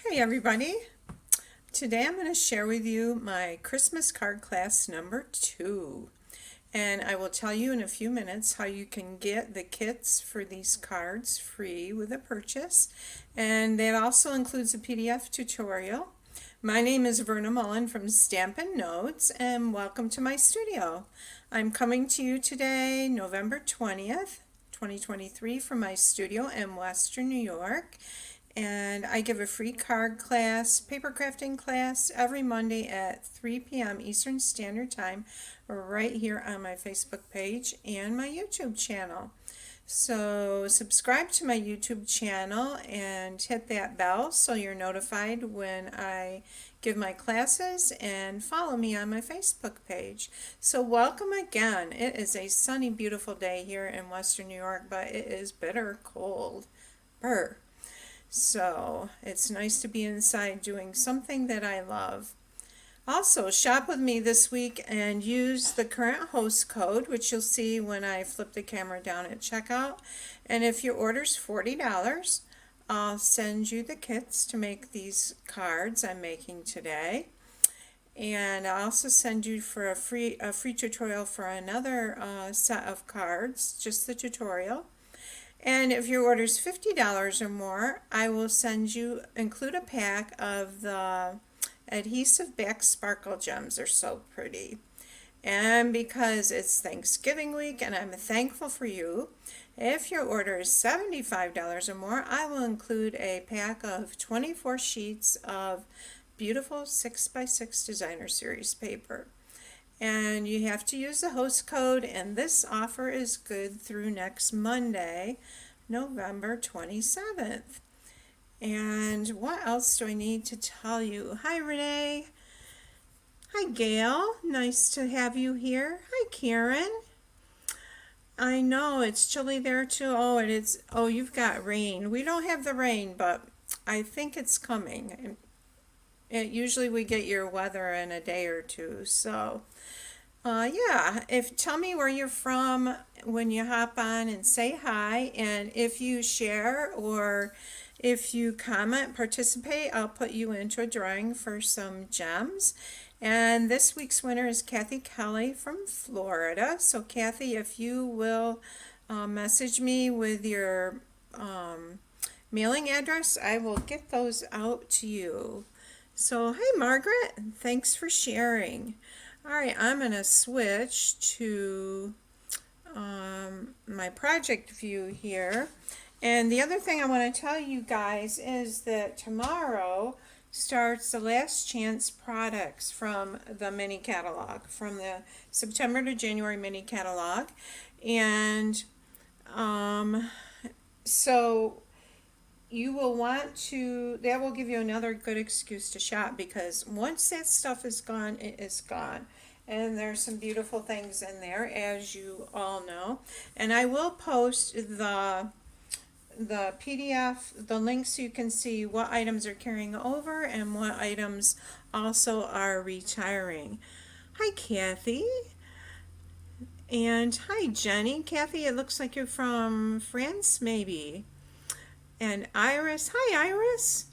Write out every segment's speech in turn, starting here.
Hey everybody! Today I'm going to share with you my Christmas card class number 2. And I will tell you in a few minutes how you can get the kits for these cards free with a purchase. And that also includes a PDF tutorial. My name is Verna Mullen from Stampin' Notes, and welcome to my studio. I'm coming to you today, November 20th, 2023, from my studio in Western New York. And I give a free card class, paper crafting class, every Monday at 3 p.m. Eastern Standard Time, right here on my Facebook page and my YouTube channel. So subscribe to my YouTube channel and hit that bell so you're notified when I give my classes, and follow me on my Facebook page. So welcome again. It is a sunny, beautiful day here in Western New York, but it is bitter cold. Brr. So it's nice to be inside doing something that I love. Also, shop with me this week and use the current host code, which you'll see when I flip the camera down at checkout. And if your order's $40, I'll send you the kits to make these cards I'm making today. And I'll also send you for a free tutorial for another set of cards, just the tutorial. And if your order is $50 or more, I will include a pack of the Adhesive-Backed Sparkle Gems. They're so pretty. And because it's Thanksgiving week and I'm thankful for you, if your order is $75 or more, I will include a pack of 24 sheets of beautiful 6x6 designer series paper. And you have to use the host code, and this offer is good through next Monday, November 27th. And what else do I need to tell you? Hi Renee. Hi Gail. Nice to have you here. Hi Karen. I know it's chilly there too. Oh, you've got rain. We don't have the rain, but I think it's coming. Usually we get your weather in a day or two, so yeah, tell me where you're from when you hop on, and say hi. And if you share or if you comment, participate, I'll put you into a drawing for some gems. And this week's winner is Kathy Kelly from Florida. So Kathy, if you will message me with your mailing address, I will get those out to you. So, hi Margaret, thanks for sharing. All right, I'm going to switch to my project view here. And the other thing I want to tell you guys is that tomorrow starts the last chance products from the mini catalog, from the September to January mini catalog. And so you will want to, that will give you another good excuse to shop, because once that stuff is gone, it is gone. And there's some beautiful things in there, as you all know. And I will post the PDF, the links, so you can see what items are carrying over and what items also are retiring. Hi Kathy. And hi Jenny. Kathy, it looks like you're from France maybe. And Iris, hi Iris.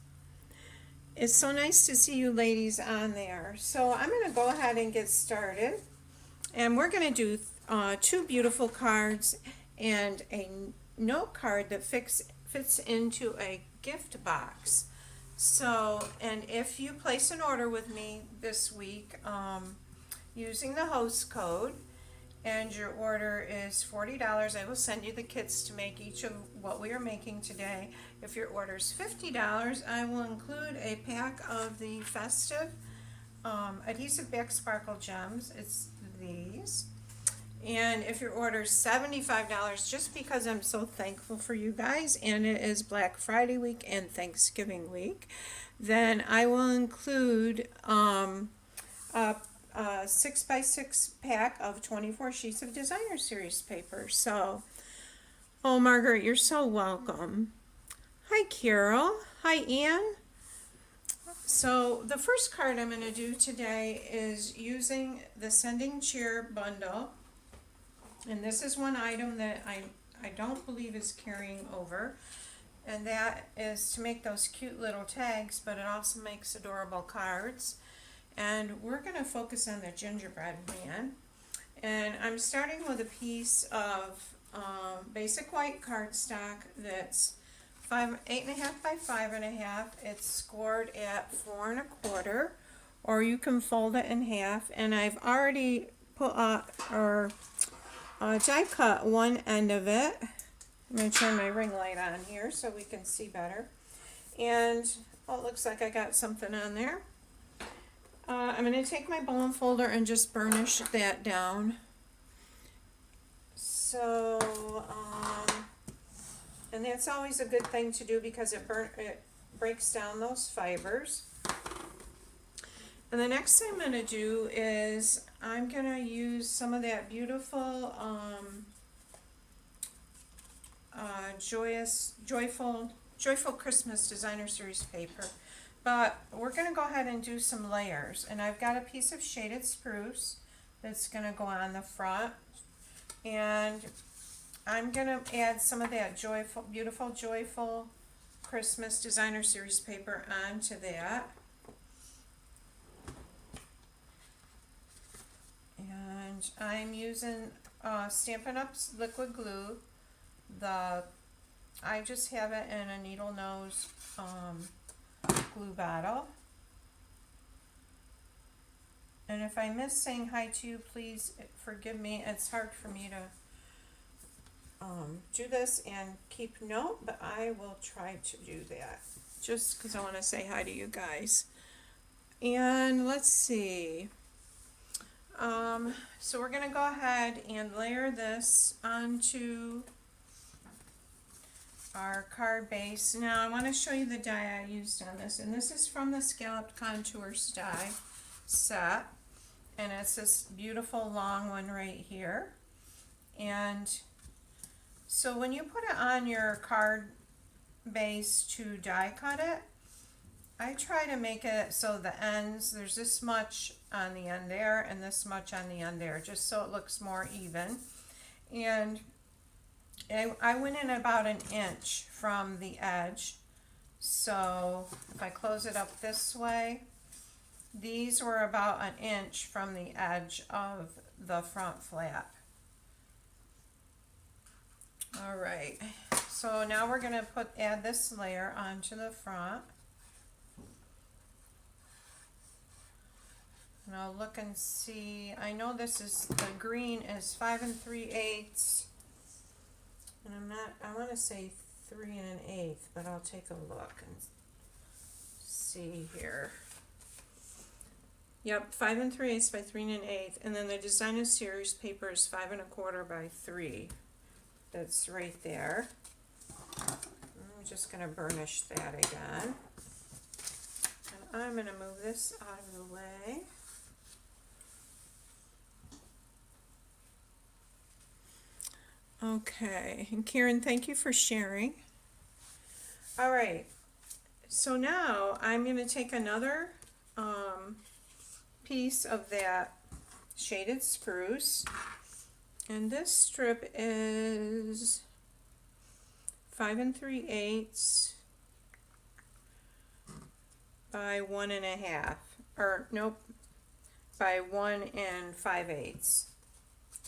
It's so nice to see you ladies on there. So I'm going to go ahead and get started. And we're going to do 2 beautiful cards and a note card that fits into a gift box. So, and if you place an order with me this week using the host code, and your order is $40, I will send you the kits to make each of what we are making today. If your order is $50, I will include a pack of the festive Adhesive-Backed Sparkle Gems. It's these. And if your order is $75, just because I'm so thankful for you guys, and it is Black Friday week and Thanksgiving week, then I will include a 6x6 pack of 24 sheets of designer series paper. So, oh Margaret, you're so welcome. Hi Carol. Hi Ann. So the first card I'm going to do today is using the Sending Cheer bundle. And this is one item that I don't believe is carrying over. and that is to make those cute little tags, but it also makes adorable cards. And we're going to focus on the gingerbread man. And I'm starting with a piece of basic white cardstock that's 8.5 by 5.5. It's scored at 4 1/4, or you can fold it in half. And I've already put die cut one end of it. I'm going to turn my ring light on here so we can see better. And oh, it looks like I got something on there. I'm going to take my bone folder and just burnish that down. So, and that's always a good thing to do because it breaks down those fibers. And the next thing I'm going to do is I'm going to use some of that beautiful Joyful Christmas Designer Series paper. But we're going to go ahead and do some layers. And I've got a piece of shaded spruce that's going to go on the front. And I'm going to add some of that beautiful Joyful Christmas Designer Series paper onto that. And I'm using StampinNotes liquid glue. I just have it in a needle nose glue bottle. And if I miss saying hi to you, please forgive me. It's hard for me to do this and keep note, but I will try to do that just because I want to say hi to you guys. And let's see. So we're going to go ahead and layer this onto our card base. Now I want to show you the die I used on this, and this is from the Scalloped Contours die set, and it's this beautiful long one right here. And so when you put it on your card base to die cut it, I try to make it so the ends, there's this much on the end there and this much on the end there, just so it looks more even. And I went in about 1 inch from the edge. So if I close it up this way, these were about 1 inch from the edge of the front flap. All right, so now we're going to add this layer onto the front. And I'll look and see. I know this is, the green is 5 3/8. And I want to say 3 1/8, but I'll take a look and see here. Yep, 5 3/8 by 3 1/8. And then the Designer Series paper is 5 1/4 by 3. That's right there. I'm just going to burnish that again. And I'm going to move this out of the way. Okay, and Karen, thank you for sharing. All right, so now I'm going to take another piece of that shaded spruce, and this strip is 5 3/8 by 1 1/2, or nope, by 1 5/8.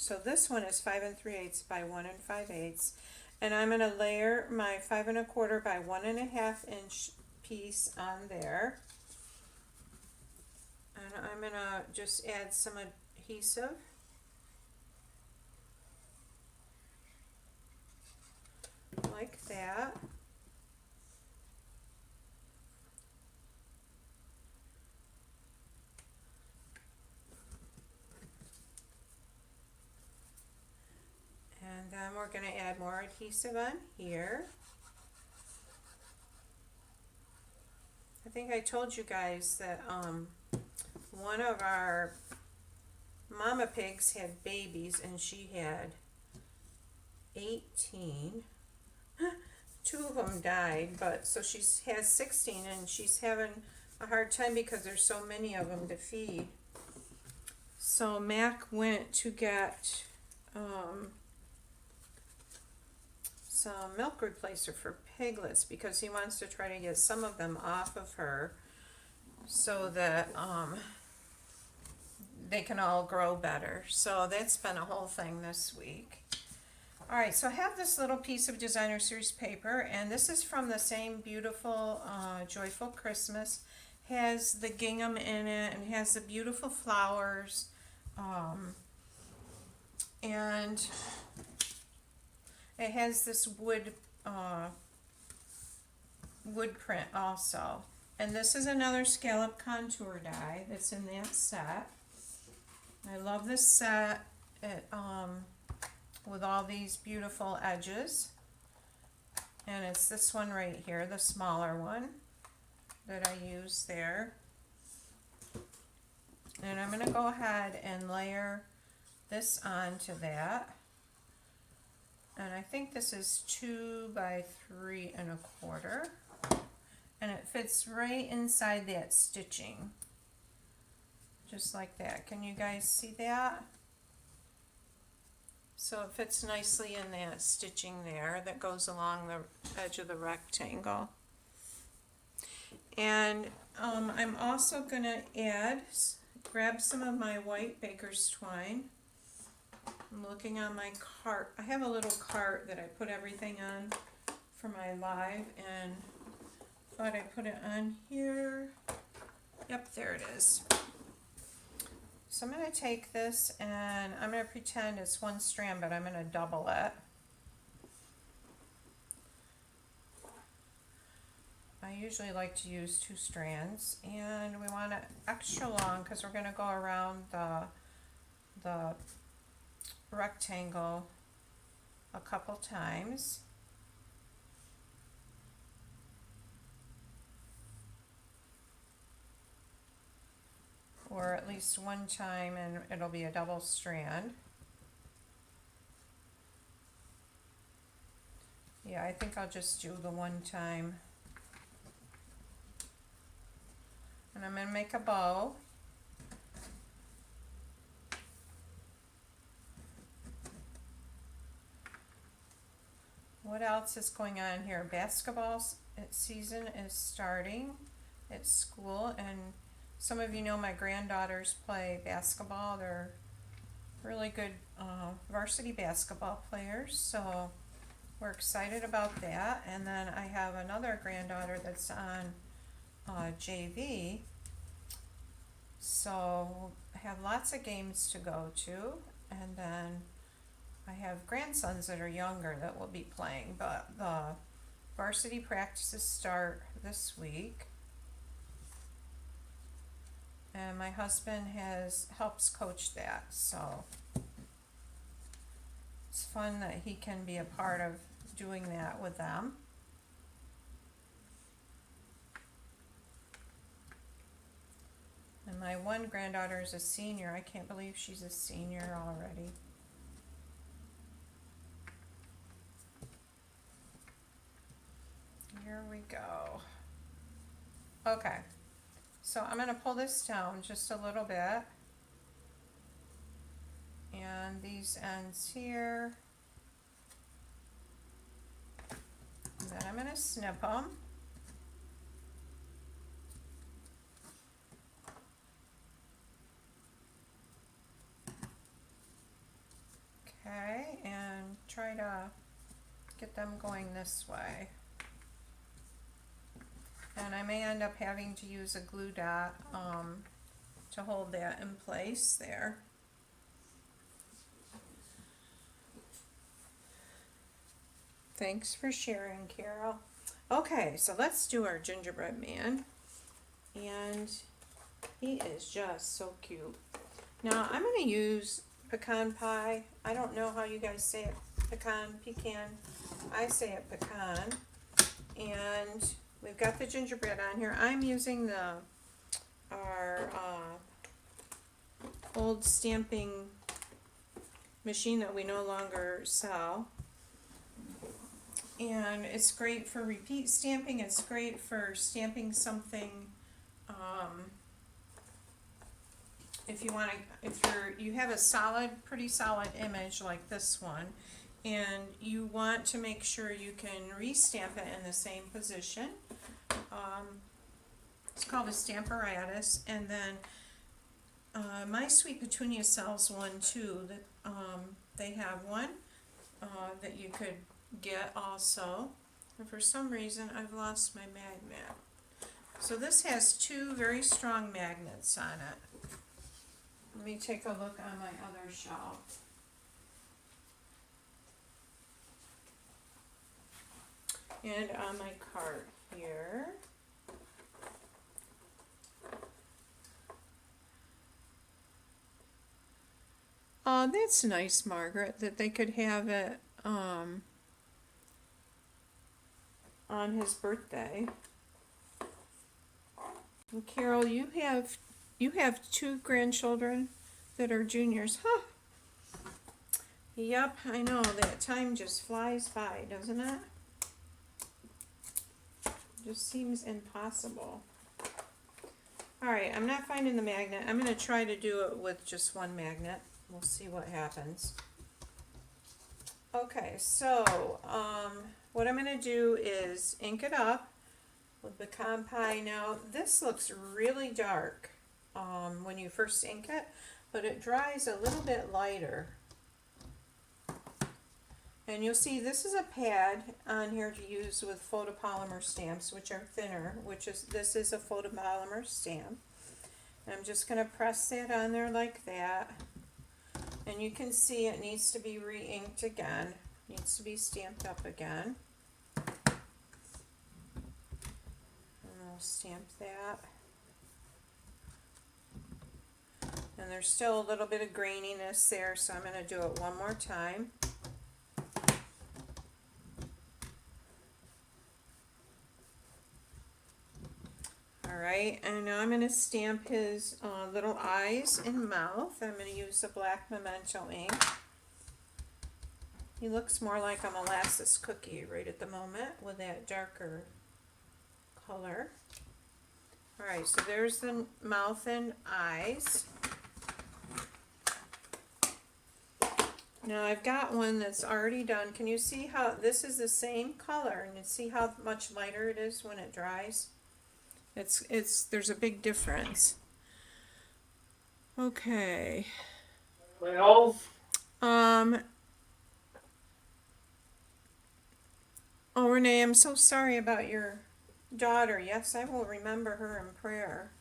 So this one is 5 3/8 by 1 5/8, and I'm going to layer my 5 1/4 by 1 1/2 inch piece on there. And I'm going to just add some adhesive. Like that. And then we're going to add more adhesive on here. I think I told you guys that one of our mama pigs had babies, and she had 18. 2 of them died, but so she has 16, and she's having a hard time because there's so many of them to feed. So Mac went to get some milk replacer for piglets because he wants to try to get some of them off of her so that they can all grow better. So that's been a whole thing this week. All right, so I have this little piece of designer series paper, and this is from the same beautiful Joyful Christmas. Has the gingham in it and has the beautiful flowers, and it has this wood print also. And this is another scallop contour die that's in that set. I love this set. With all these beautiful edges, and it's this one right here, the smaller one that I use there. And I'm going to go ahead and layer this onto that, and I think this is 2 by 3 1/4, and it fits right inside that stitching, just like that. Can you guys see that? So it fits nicely in that stitching there that goes along the edge of the rectangle. And I'm also going to grab some of my white baker's twine. I'm looking on my cart. I have a little cart that I put everything on for my live, and thought I put it on here. Yep, there it is. So I'm going to take this and I'm going to pretend it's one strand, but I'm going to double it. I usually like to use 2 strands, and we want it extra long because we're going to go around the rectangle a couple times. Or at least one time, and it'll be a double strand. Yeah, I think I'll just do the one time. And I'm going to make a bow. What else is going on here? Basketball season is starting at school, and some of you know my granddaughters play basketball. They're really good varsity basketball players, so we're excited about that. And then I have another granddaughter that's on JV, so I have lots of games to go to. And then I have grandsons that are younger that will be playing, but the varsity practices start this week. And my husband helps coach that, so it's fun that he can be a part of doing that with them. And my one granddaughter is a senior. I can't believe she's a senior already. Here we go. Okay. So I'm going to pull this down just a little bit, and these ends here, and then I'm going to snip them. Okay, and try to get them going this way. And I may end up having to use a glue dot to hold that in place there. Thanks for sharing, Carol. Okay, so let's do our gingerbread man. And he is just so cute. Now I'm going to use pecan pie. I don't know how you guys say it. Pecan. I say it pecan. And we've got the gingerbread on here. I'm using our old stamping machine that we no longer sell. And it's great for repeat stamping. It's great for stamping something. If you have a pretty solid image like this one, and you want to make sure you can re-stamp it in the same position. It's called a stamparatus, and then my Sweet Petunia sells one too. That they have one that you could get also. And for some reason I've lost my magnet. So this has two very strong magnets on it. Let me take a look on my other shelf. And on my cart here. That's nice, Margaret, that they could have it on his birthday. And Carol, you have two grandchildren that are juniors, huh? Yep, I know, that time just flies by, doesn't it? Just seems impossible. Alright, I'm not finding the magnet. I'm going to try to do it with just one magnet. We'll see what happens. Okay, so what I'm going to do is ink it up with the Compi. Now, this looks really dark when you first ink it, but it dries a little bit lighter. And you'll see this is a pad on here to use with photopolymer stamps, which are thinner, this is a photopolymer stamp. And I'm just going to press that on there like that. And you can see it needs to be re-inked again, needs to be stamped up again. And I'll stamp that. And there's still a little bit of graininess there, so I'm going to do it one more time. Alright, and now I'm going to stamp his little eyes and mouth. I'm going to use the black memento ink. He looks more like a molasses cookie right at the moment with that darker color. Alright, so there's the mouth and eyes. Now I've got one that's already done. Can you see how this is the same color, and you see how much lighter it is when it dries? There's a big difference. Okay. Well, Oh, Renee, I'm so sorry about your daughter. Yes, I will remember her in prayer.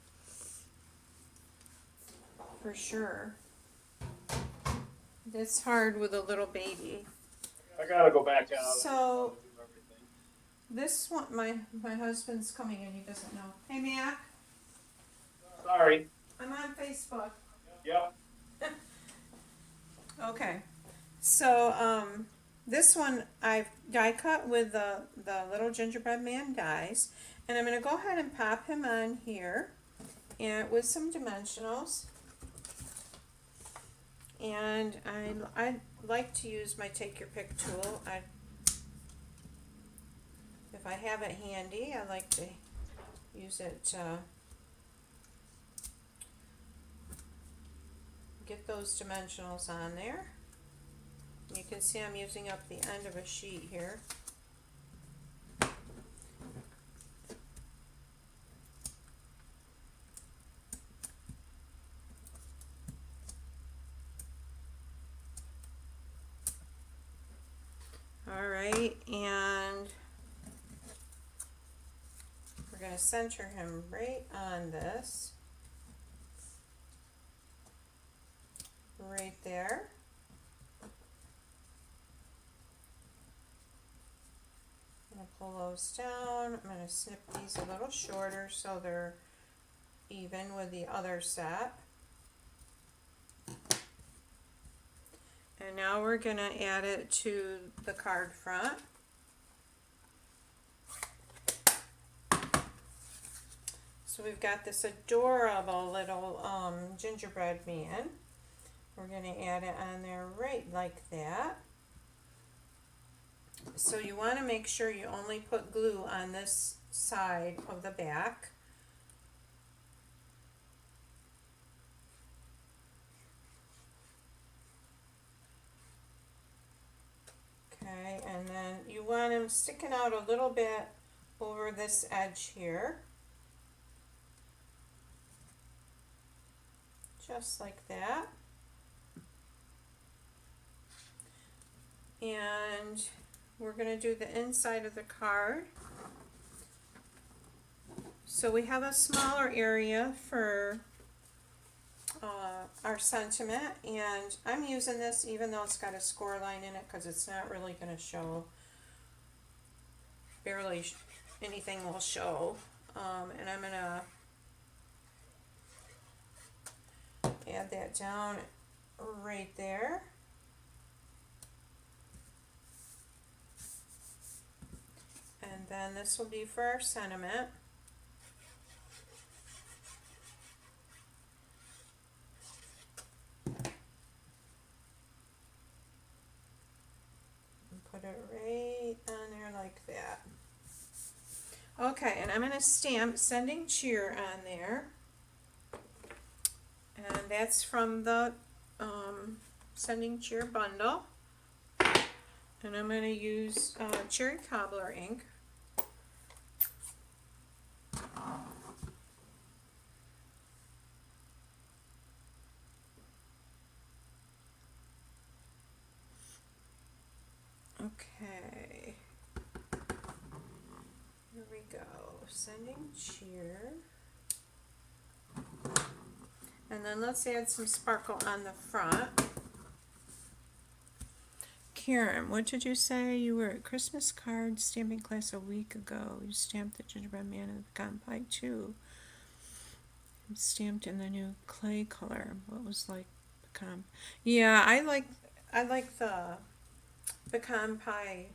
For sure. It's hard with a little baby. I gotta go back out. So, this one, my husband's coming and he doesn't know. Hey, Mac, Sorry. I'm on Facebook. Yep. Okay. So, this one I've die cut with the little gingerbread man dies. And I'm going to go ahead and pop him on here and with some dimensionals. And I like to use my take your pick tool. If I have it handy, I like to use it to get those dimensionals on there. You can see I'm using up the end of a sheet here. Alright, and we're going to center him right on this. Right there. I'm going to pull those down. I'm going to snip these a little shorter so they're even with the other set. And now we're going to add it to the card front. So we've got this adorable little gingerbread man. We're going to add it on there right like that. So you want to make sure you only put glue on this side of the back. And then you want them sticking out a little bit over this edge here. Just like that. And we're going to do the inside of the card. So we have a smaller area for our sentiment, and I'm using this even though it's got a score line in it because it's not really going to show, barely anything will show. And I'm going to add that down right there. And then this will be for our sentiment. Put it right on there like that. Okay, and I'm going to stamp Sending Cheer on there. And that's from the Sending Cheer bundle. And I'm going to use Cherry Cobbler ink. Okay, here we go, Sending Cheer. And then let's add some sparkle on the front. Karen, what did you say? You were at Christmas card stamping class a week ago. You stamped the gingerbread man and the pecan pie too. You stamped in the new clay color. What was like pecan? Yeah, I like the pecan pie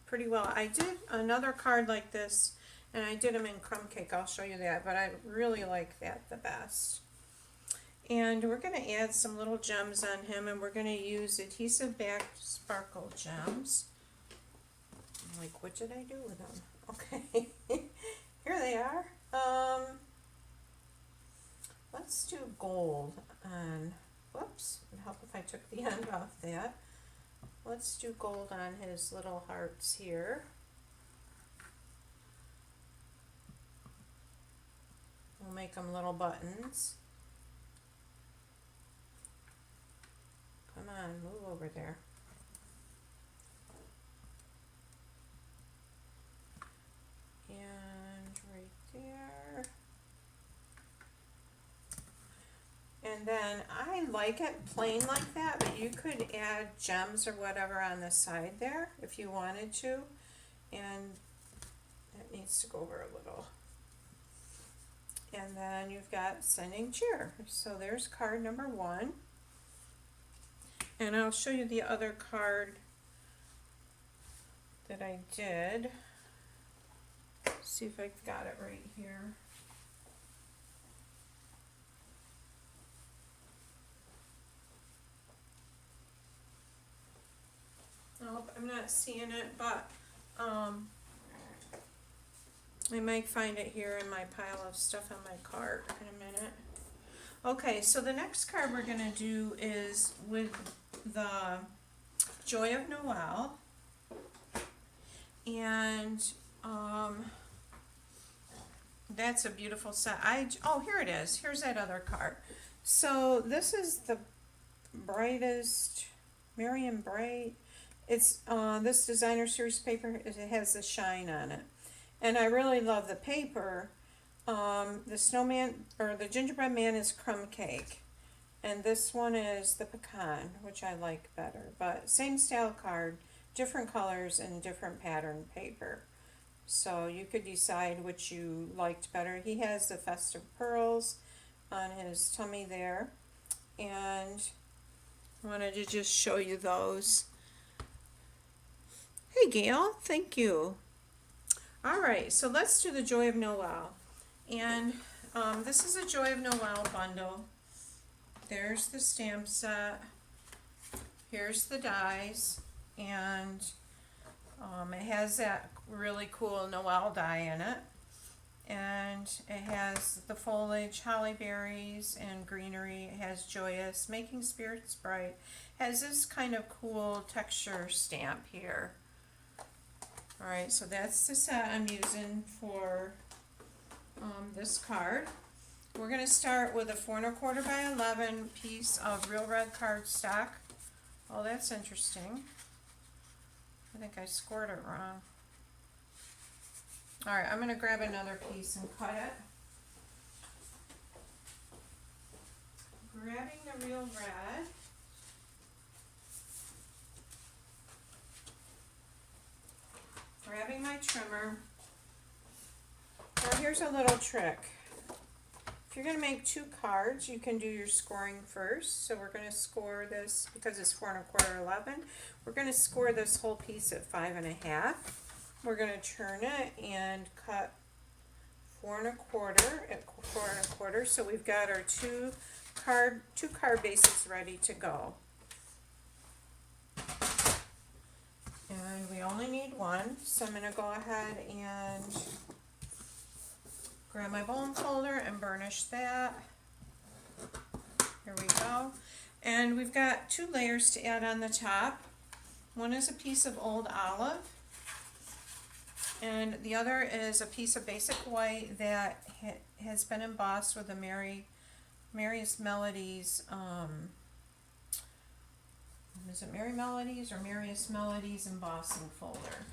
pretty well. I did another card like this, and I did them in crumb cake. I'll show you that, but I really like that the best. And we're going to add some little gems on him, and we're going to use Adhesive-Backed Sparkle Gems. I'm like, what did I do with them? Okay, here they are. Let's do gold on, whoops, it'd help if I took the end off that. Let's do gold on his little hearts here. We'll make them little buttons. Come on, move over there. And right there. And then I like it plain like that, but you could add gems or whatever on the side there if you wanted to. And that needs to go over a little. And then you've got Sending Cheer. So there's card number 1. And I'll show you the other card that I did. See if I've got it right here. Nope, I'm not seeing it, but I might find it here in my pile of stuff on my cart in a minute. Okay, so the next card we're going to do is with the Joy of Noel. And that's a beautiful set. Oh, here it is. Here's that other card. So this is the brightest, Merry and Bright. It's this designer series paper. It has the shine on it, and I really love the paper. The snowman or the gingerbread man is crumb cake, and this one is the pecan, which I like better. But same style card, different colors and different pattern paper. So you could decide which you liked better. He has the festive pearls on his tummy there, and I wanted to just show you those. Hey Gail, thank you. Alright, so let's do the Joy of Noel. And this is a Joy of Noel bundle. There's the stamp set. Here's the dies. And it has that really cool Noel die in it. And it has the foliage, holly berries, and greenery. It has joyous, making spirits bright. It has this kind of cool texture stamp here. Alright, so that's the set I'm using for this card. We're going to start with a 4 1/4 by 11 piece of real red cardstock. Oh, that's interesting. I think I scored it wrong. Alright, I'm going to grab another piece and cut it. Grabbing the real red. Grabbing my trimmer. Now here's a little trick. If you're going to make 2 cards, you can do your scoring first. So we're going to score this, because it's 4 1/4 11, we're going to score this whole piece at 5 1/2. We're going to turn it and cut 4 1/4 at 4 1/4. So we've got our two card bases ready to go. And we only need one, so I'm going to go ahead and grab my bone folder and burnish that. Here we go. And we've got 2 layers to add on the top. One is a piece of old olive, and the other is a piece of basic white that has been embossed with the Merriest Melodies, is it Merry Melodies or Merriest Melodies embossing folder.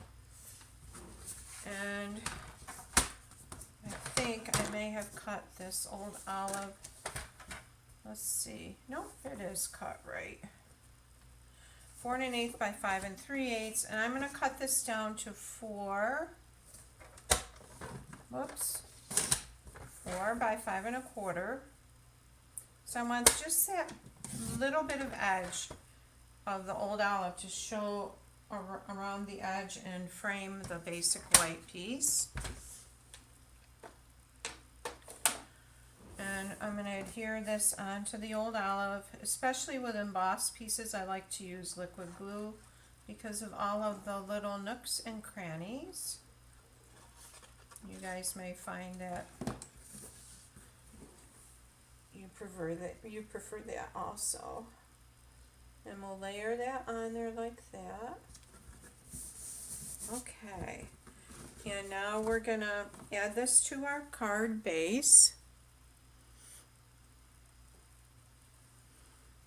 And I think I may have cut this old olive. Let's see. Nope, it is cut right. 4 1/8 by 5 3/8, and I'm going to cut this down to 4 by 5 1/4. So I want just that little bit of edge of the old olive to show around the edge and frame the basic white piece. And I'm going to adhere this onto the old olive. Especially with embossed pieces, I like to use liquid glue because of all of the little nooks and crannies. You guys may find that you prefer that also. And we'll layer that on there like that. Okay. And now we're going to add this to our card base.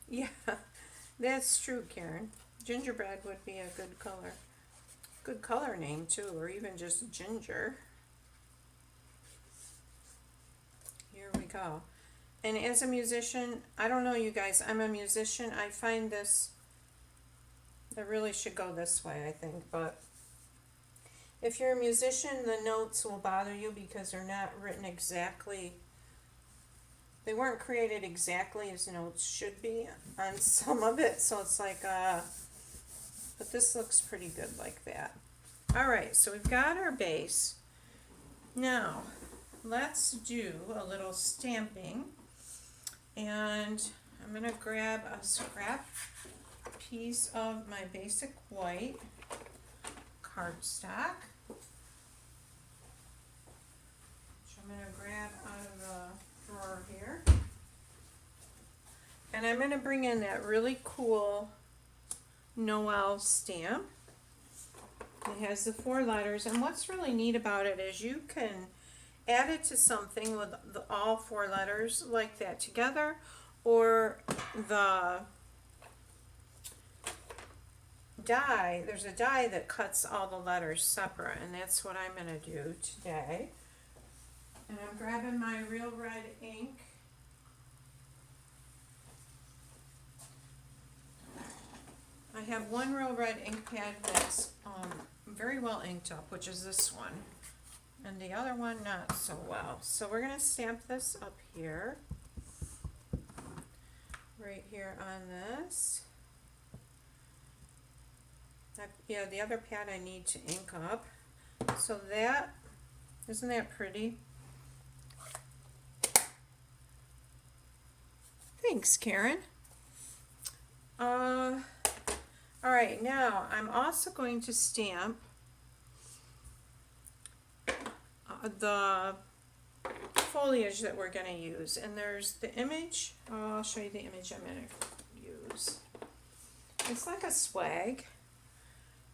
Yeah, that's true, Karen. Gingerbread would be a good color. Good color name too, or even just ginger. Here we go. And as a musician, I don't know you guys, I'm a musician. I find this, that really should go this way, I think. But if you're a musician, the notes will bother you because they're not written exactly. They weren't created exactly as notes should be on some of it. So it's like, but this looks pretty good like that. All right, so we've got our base. Now, let's do a little stamping. And I'm going to grab a scrap piece of my basic white cardstock, which I'm going to grab out of the drawer here. And I'm going to bring in that really cool Noel stamp. It has the 4 letters, and what's really neat about it is you can add it to something with all 4 letters like that together, or the die, there's a die that cuts all the letters separate, and that's what I'm going to do today. And I'm grabbing my real red ink. I have one real red ink pad that's very well inked up, which is this one. And the other one not so well. So we're going to stamp this up here. Right here on this. Yeah, the other pad I need to ink up. So that, isn't that pretty? Thanks, Karen. Alright, now I'm also going to stamp the foliage that we're going to use. And there's the image. Oh, I'll show you the image I'm going to use. It's like a swag.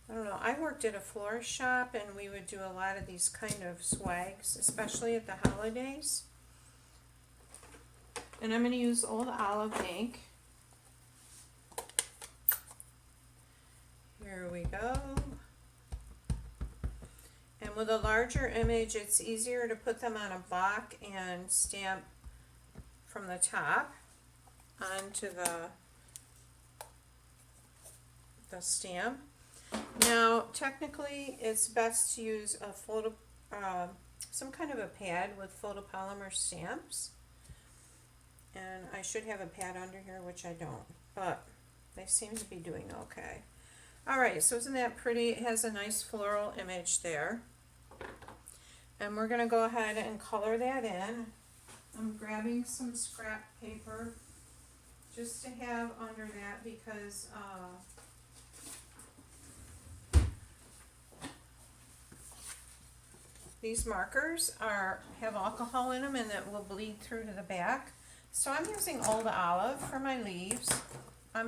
I don't know, I worked at a florist shop and we would do a lot of these kind of swags, especially at the holidays. And I'm going to use Old Olive ink. Here we go. And with a larger image, it's easier to put them on a block and stamp from the top onto the stamp. Now, technically, it's best to use a some kind of a pad with photopolymer stamps. And I should have a pad under here, which I don't, but they seem to be doing okay. Alright, so isn't that pretty? It has a nice floral image there. And we're going to go ahead and color that in. I'm grabbing some scrap paper just to have under that because these markers have alcohol in them and it will bleed through to the back. So I'm using Old Olive for my leaves. I'm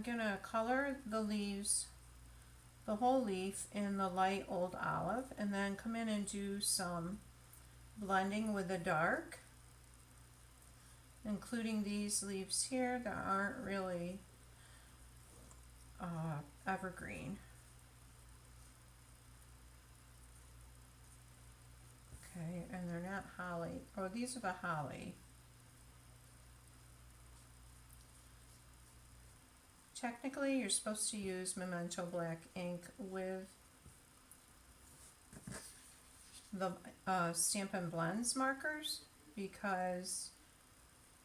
gonna color the leaves, the whole leaf, in the light Old Olive, and then come in and do some blending with the dark, including these leaves here that aren't really evergreen. Okay, and they're not holly. Oh, these are the holly. Technically, you're supposed to use Memento black ink with the Stampin' Blends markers because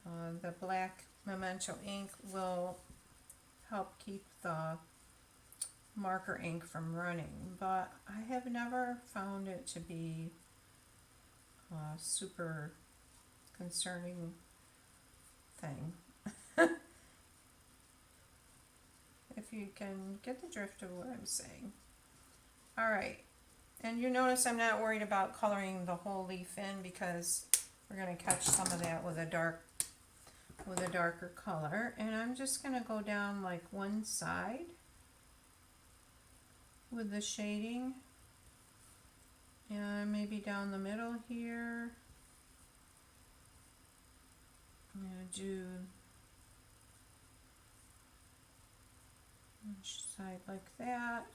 the black Memento ink will help keep the marker ink from running. But I have never found it to be super concerning thing. If you can get the drift of what I'm saying. Alright, and you notice I'm not worried about coloring the whole leaf in because we're going to catch some of that with a darker color. And I'm just going to go down like one side with the shading. And maybe down the middle here. I'm going to do one side like that.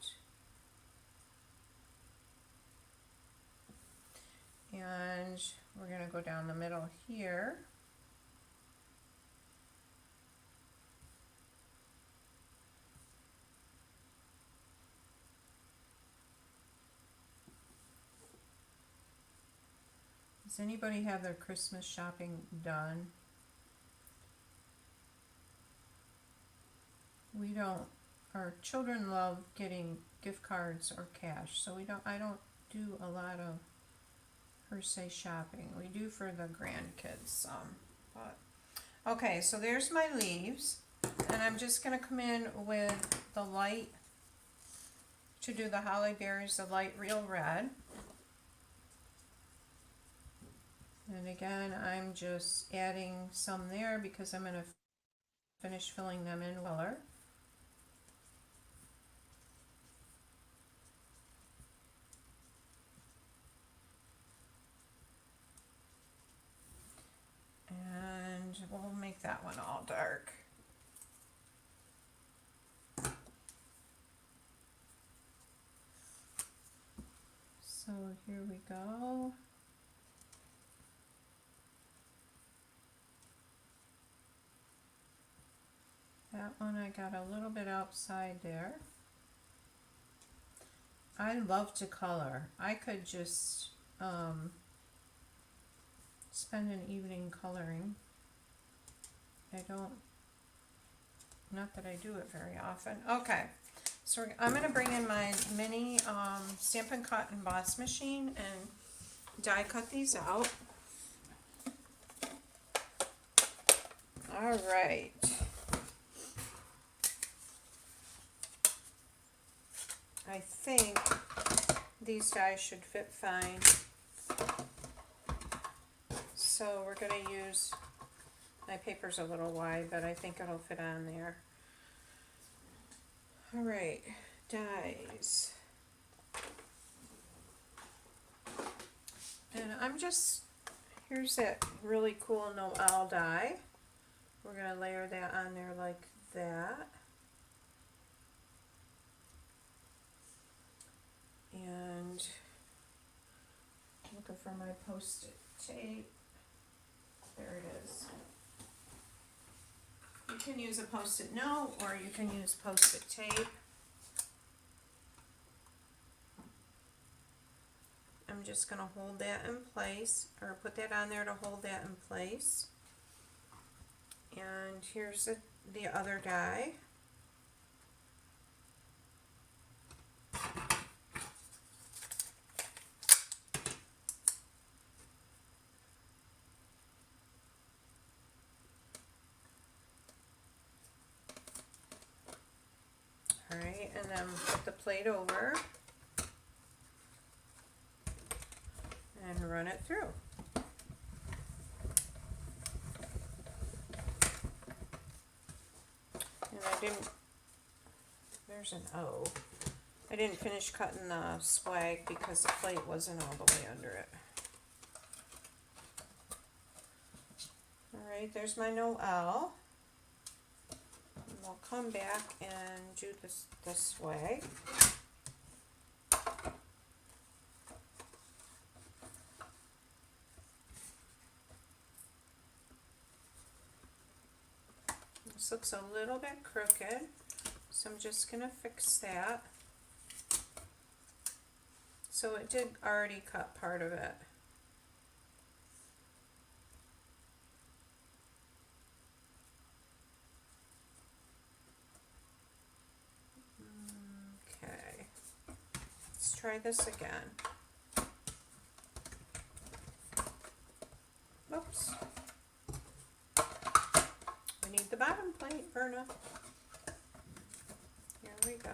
And we're going to go down the middle here. Does anybody have their Christmas shopping done? We don't. Our children love getting gift cards or cash, so I don't do a lot of per se shopping. We do for the grandkids some, but okay. So there's my leaves, and I'm just gonna come in with the light to do the holly berries, the light real red. And again, I'm just adding some there because I'm going to finish filling them in color. And we'll make that one all dark. So here we go. That one I got a little bit outside there. I love to color. I could just spend an evening coloring. Not that I do it very often. Okay, so I'm going to bring in my mini Stampin' Cut and Emboss machine and die cut these out. All right. I think these dies should fit fine. So we're going to use, my paper's a little wide, but I think it'll fit on there. All right, dies. And here's that really cool Noel die. We're going to layer that on there like that. And looking for my Post-it tape. There it is. You can use a Post-it note or you can use Post-it tape. I'm just going to hold that in place, or put that on there to hold that in place. And here's the other die. Alright, and then put the plate over and run it through. And there's an O. I didn't finish cutting the swag because the plate wasn't all the way under it. Alright, there's my Noel. And we'll come back and do the swag. This looks a little bit crooked, so I'm just going to fix that. So it did already cut part of it. Okay, let's try this again. Oops. We need the bottom plate, Verna. Here we go.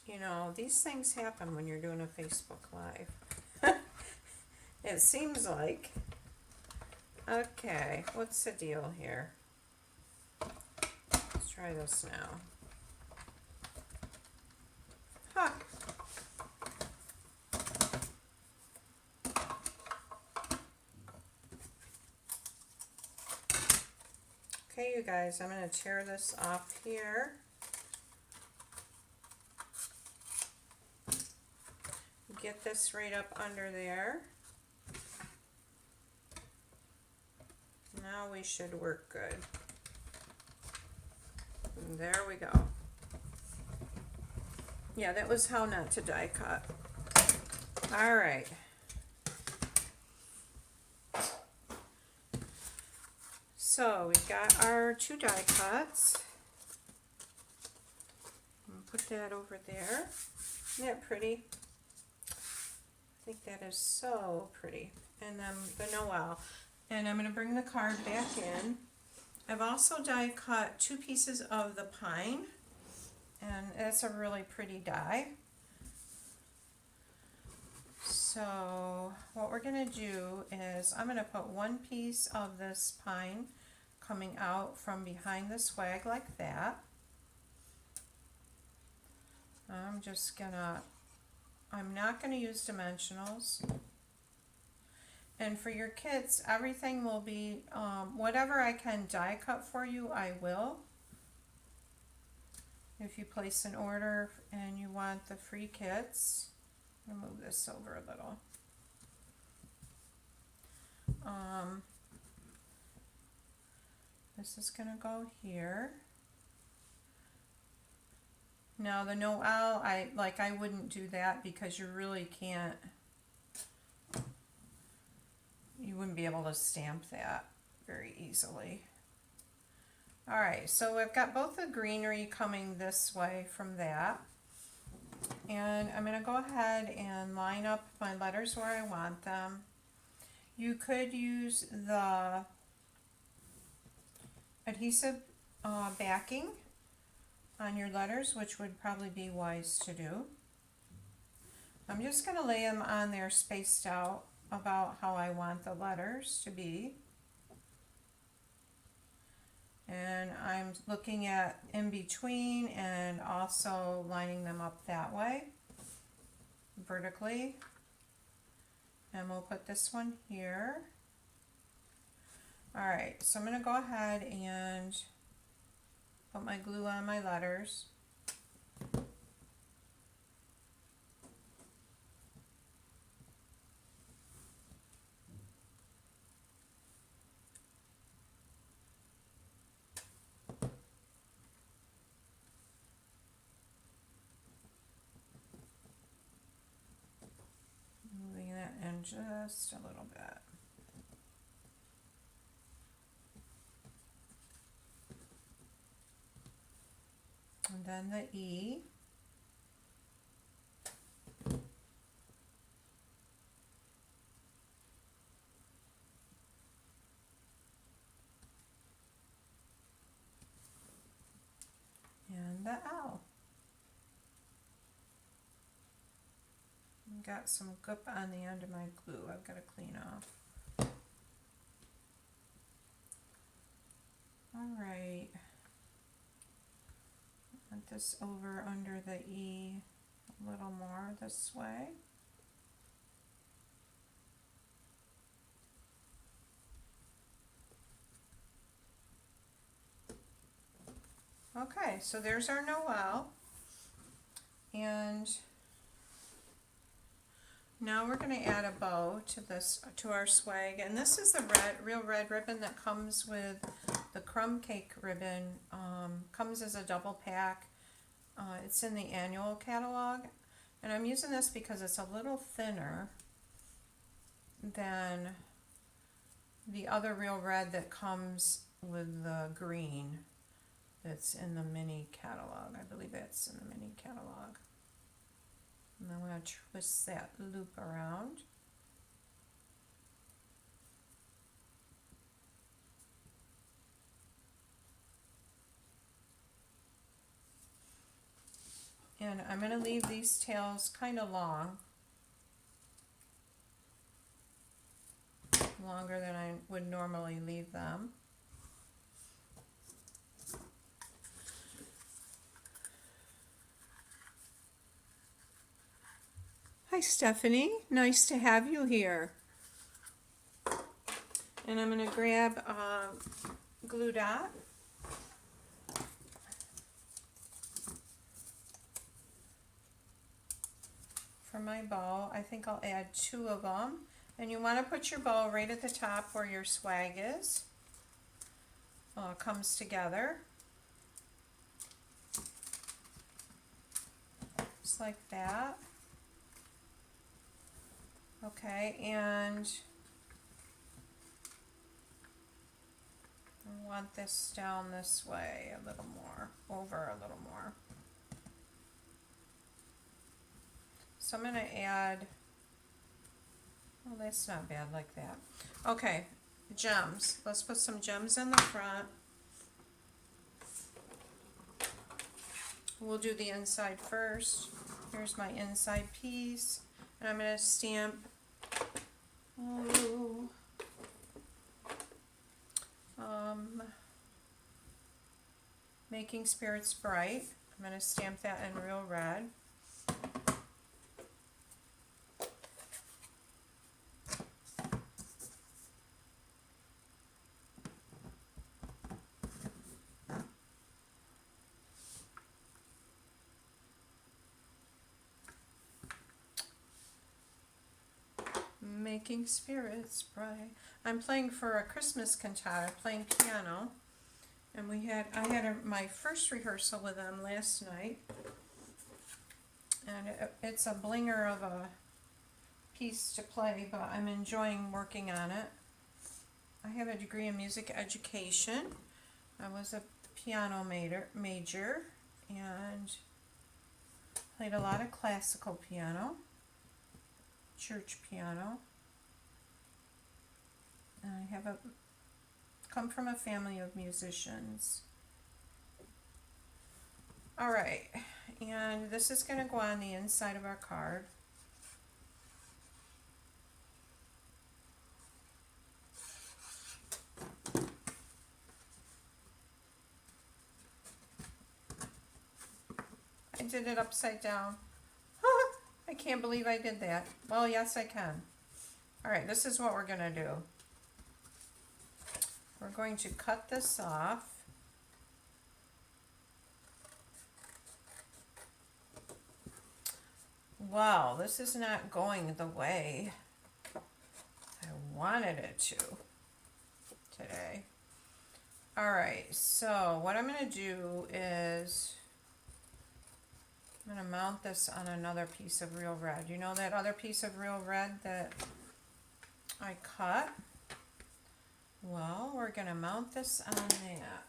You know, these things happen when you're doing a Facebook Live. It seems like. Okay, what's the deal here? Let's try this now. Huh. Okay, you guys, I'm going to tear this off here. Get this right up under there. Now we should work good. And there we go. Yeah, that was how not to die cut. All right. So we've got our 2 die cuts. Put that over there. Isn't that pretty? I think that is so pretty. And then the Noel. And I'm going to bring the card back in. I've also die cut 2 pieces of the pine. And that's a really pretty die. So what we're going to do is I'm going to put 1 piece of this pine coming out from behind the swag like that. I'm not going to use dimensionals. And for your kits, everything will be, whatever I can die cut for you, I will. If you place an order and you want the free kits, I'll move this over a little. This is going to go here. Now the Noel, I wouldn't do that because you really can't, you wouldn't be able to stamp that very easily. Alright, so I've got both the greenery coming this way from that. And I'm going to go ahead and line up my letters where I want them. You could use the adhesive backing on your letters, which would probably be wise to do. I'm just going to lay them on there spaced out about how I want the letters to be. And I'm looking at in between and also lining them up that way, vertically. And we'll put this one here. Alright, so I'm going to go ahead and put my glue on my letters. Moving that in just a little bit. And then the E. And the L. Got some goop on the end of my glue I've got to clean off. Alright. Put this over under the E a little more this way. Okay, so there's our Noel. And now we're going to add a bow to this, to our swag, and this is the real red ribbon that comes with the crumb cake ribbon. Comes as a double pack. It's in the annual catalog, and I'm using this because it's a little thinner than the other real red that comes with the green that's in the mini catalog. I believe it's in the mini catalog. And I'm going to twist that loop around. And I'm going to leave these tails kind of long. Longer than I would normally leave them. Hi Stephanie, nice to have you here. And I'm going to grab a glue dot. For my bow, I think I'll add 2 of them. And you want to put your bow right at the top where your swag is. Comes together. Just like that. Okay, and I want this down this way a little more, over a little more. So I'm going to add, well, that's not bad like that. Okay, gems. Let's put some gems in the front. We'll do the inside first. Here's my inside piece. And I'm going to stamp Making Spirits Bright. I'm going to stamp that in real red. Making Spirits Bright. I'm playing for a Christmas cantata, playing piano, and I had my first rehearsal with them last night, and it's a blinger of a piece to play, but I'm enjoying working on it. I have a degree in music education. I was a piano major and played a lot of classical piano, church piano. I have come from a family of musicians. All right, and this is going to go on the inside of our card. I did it upside down. I can't believe I did that. Well, yes, I can. All right, this is what we're going to do. We're going to cut this off. Wow, this is not going the way I wanted it to today. All right, so what I'm going to do is I'm going to mount this on another piece of real red. You know that other piece of real red that I cut? Well, we're going to mount this on that.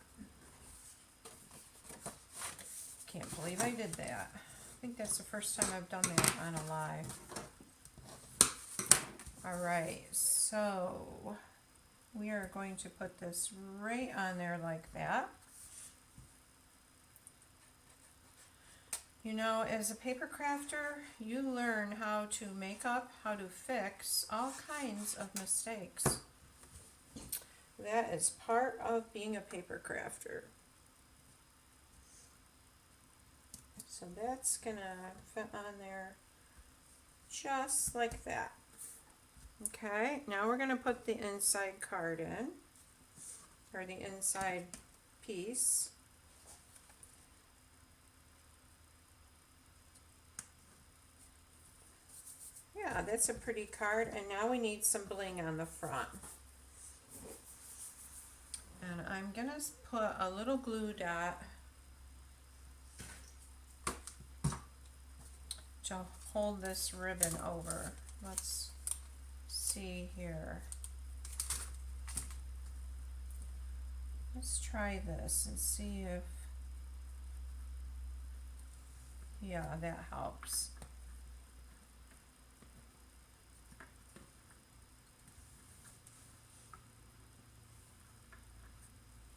Can't believe I did that. I think that's the first time I've done that on a live. All right, so we are going to put this right on there like that. You know, as a paper crafter, you learn how to make up, how to fix all kinds of mistakes. That is part of being a paper crafter. So that's gonna fit on there just like that. Okay, now we're gonna put the inside card in, or the inside piece. Yeah, that's a pretty card, and now we need some bling on the front. And I'm gonna put a little glue dot to hold this ribbon over. Let's see here. Let's try this and see if, yeah, that helps.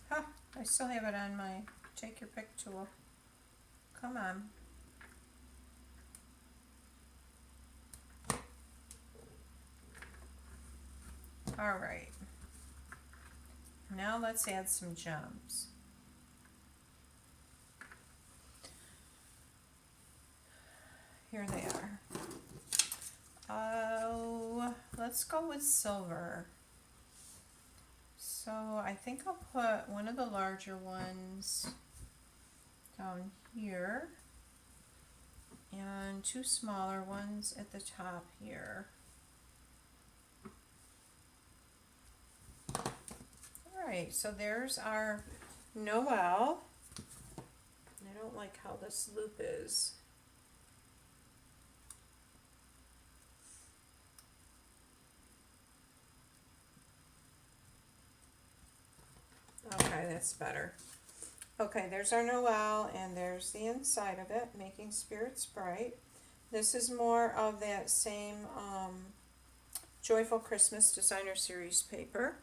Huh, I still have it on my take your pick tool. Come on. All right. Now let's add some gems. Here they are. Oh, let's go with silver. So I think I'll put one of the larger ones down here and two smaller ones at the top here. Alright, so there's our Noel. I don't like how this loop is. Okay, that's better. Okay, there's our Noel, and there's the inside of it, Making Spirits Bright. This is more of that same Joyful Christmas Designer Series paper.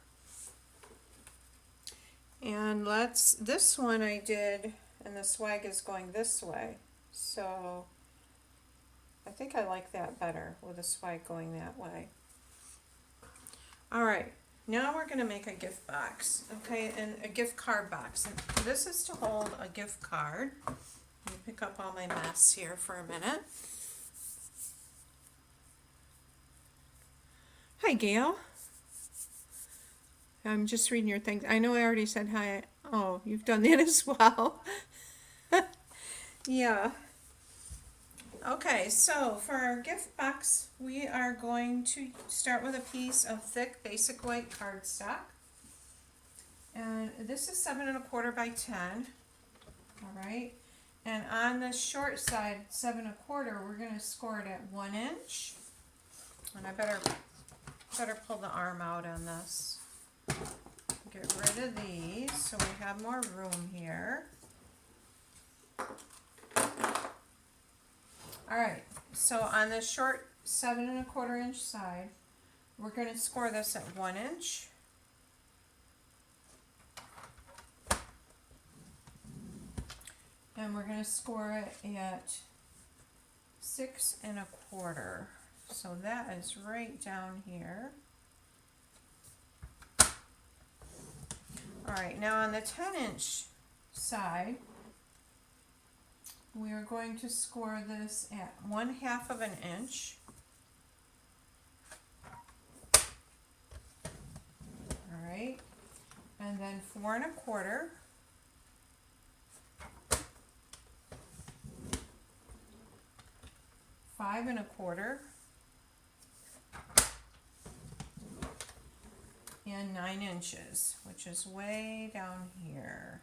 And this one I did, and the swag is going this way. So I think I like that better with the swag going that way. All right. Now we're going to make a gift box, okay, and a gift card box. And this is to hold a gift card. Let me pick up all my mess here for a minute. Hi, Gail. I'm just reading your things. I know I already said hi. Oh, you've done that as well. Yeah. Okay, so for our gift box, we are going to start with a piece of thick basic white cardstock. And this is 7 1/4 by 10. All right. And on the short side, 7 1/4, we're going to score it at 1 inch. And I better pull the arm out on this. Get rid of these so we have more room here. Alright, so on the short 7 1/4 inch side, we're going to score this at 1 inch. And we're going to score it at 6 1/4. So that is right down here. Alright, now on the 10-inch side, we are going to score this at 1/2 of an inch. Alright, and then 4 1/4. 5 1/4. And 9 inches, which is way down here.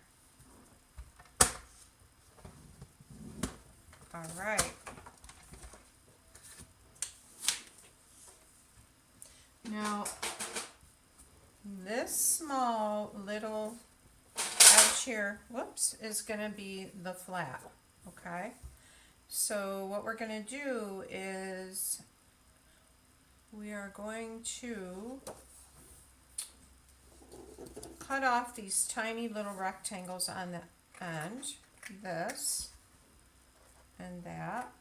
All right. Now, this small little edge here, whoops, is going to be the flap, okay? So what we're going to do is we are going to cut off these tiny little rectangles on the end, this and that,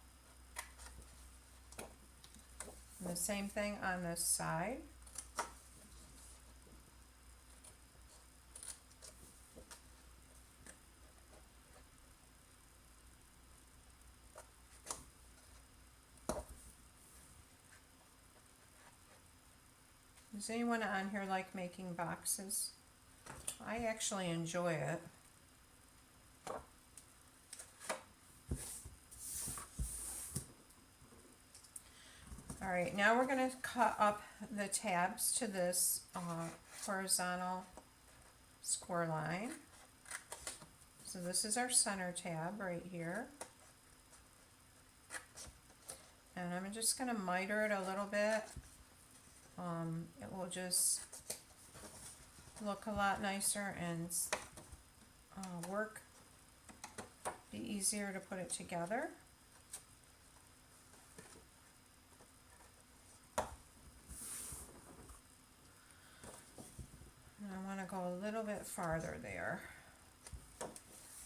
and the same thing on this side. Does anyone on here like making boxes? I actually enjoy it. Alright, now we're going to cut up the tabs to this horizontal score line. So this is our center tab right here. And I'm just going to miter it a little bit. It will just look a lot nicer and be easier to put it together. And I want to go a little bit farther there.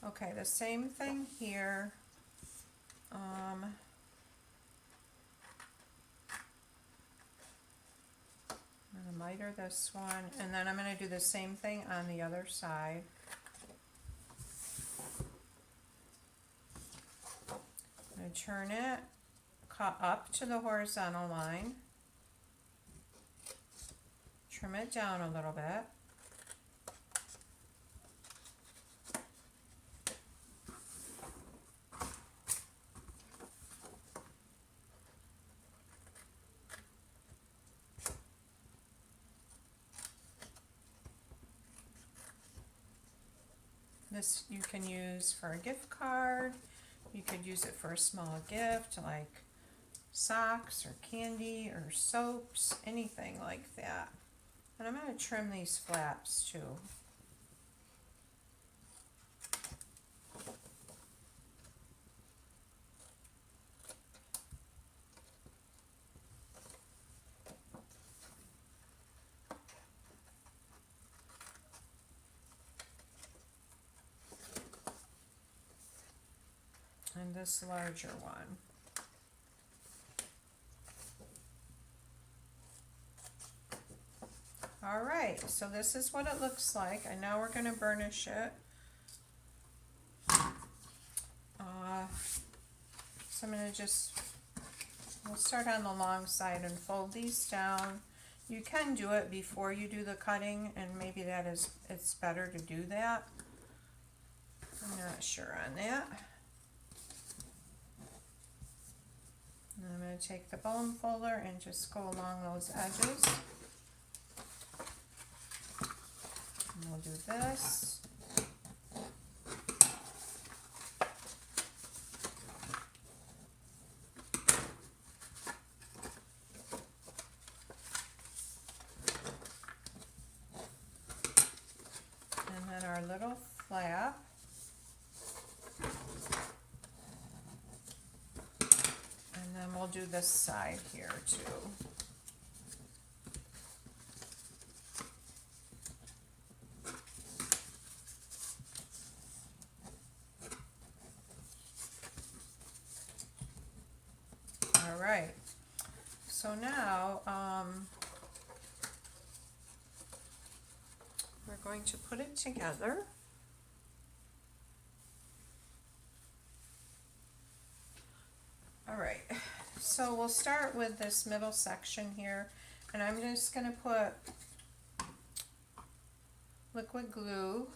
Okay, the same thing here. I'm going to miter this one, and then I'm going to do the same thing on the other side. I'm going to turn it, cut up to the horizontal line, trim it down a little bit. This you can use for a gift card. You could use it for a small gift like socks or candy or soaps, anything like that. And I'm going to trim these flaps too. And this larger one. All right, so this is what it looks like, and now we're going to burnish it. So I'm going to we'll start on the long side and fold these down. You can do it before you do the cutting, and maybe it's better to do that. I'm not sure on that. And I'm going to take the bone folder and just go along those edges. And we'll do this. And then our little flap. And then we'll do this side here too. right, so now we're going to put it together. All right, so we'll start with this middle section here, and I'm just going to put liquid glue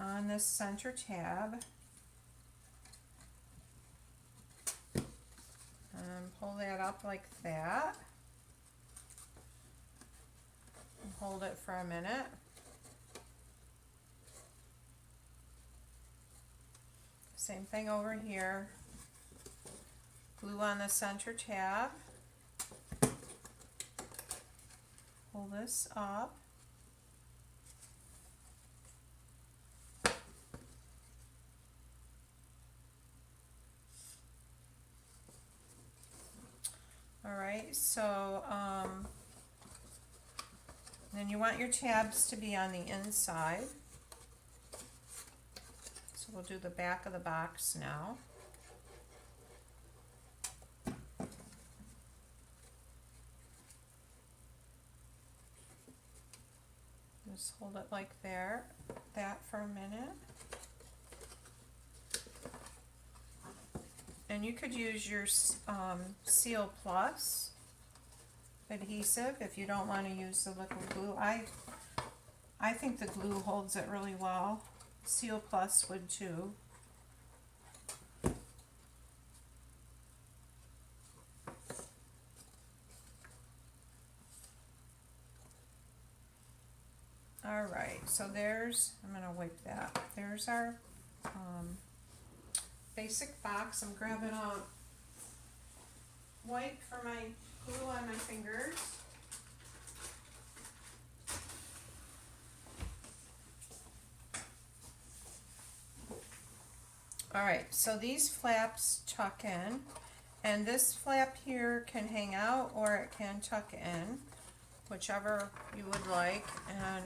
on this center tab and pull that up like that and hold it for a minute. Same thing over here. Glue on the center tab. Pull this up. Alright, so then you want your tabs to be on the inside. So we'll do the back of the box now. Just hold it like that for a minute. And you could use your Seal Plus adhesive if you don't want to use the liquid glue. I think the glue holds it really well. Seal Plus would too. Alright, so there's, I'm going to wipe that. There's our basic box. I'm grabbing a wipe for my glue on my fingers. Alright, so these flaps tuck in, and this flap here can hang out or it can tuck in, whichever you would like, and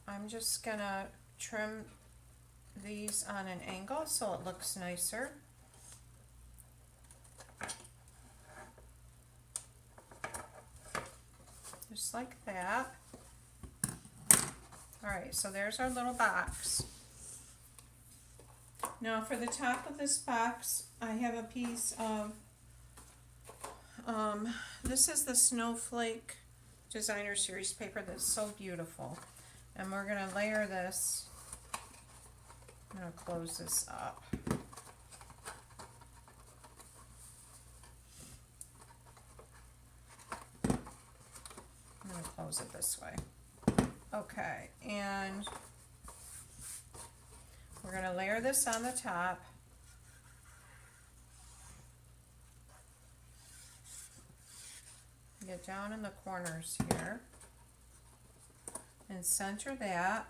I'm just gonna trim these on an angle so it looks nicer. Just like that. Alright, so there's our little box. Now for the top of this box, I have a piece of, this is the Snowflake Designer Series paper that's so beautiful. And we're going to layer this. I'm going to close this up. I'm going to close it this way. Okay, and we're going to layer this on the top. Get down in the corners here and center that.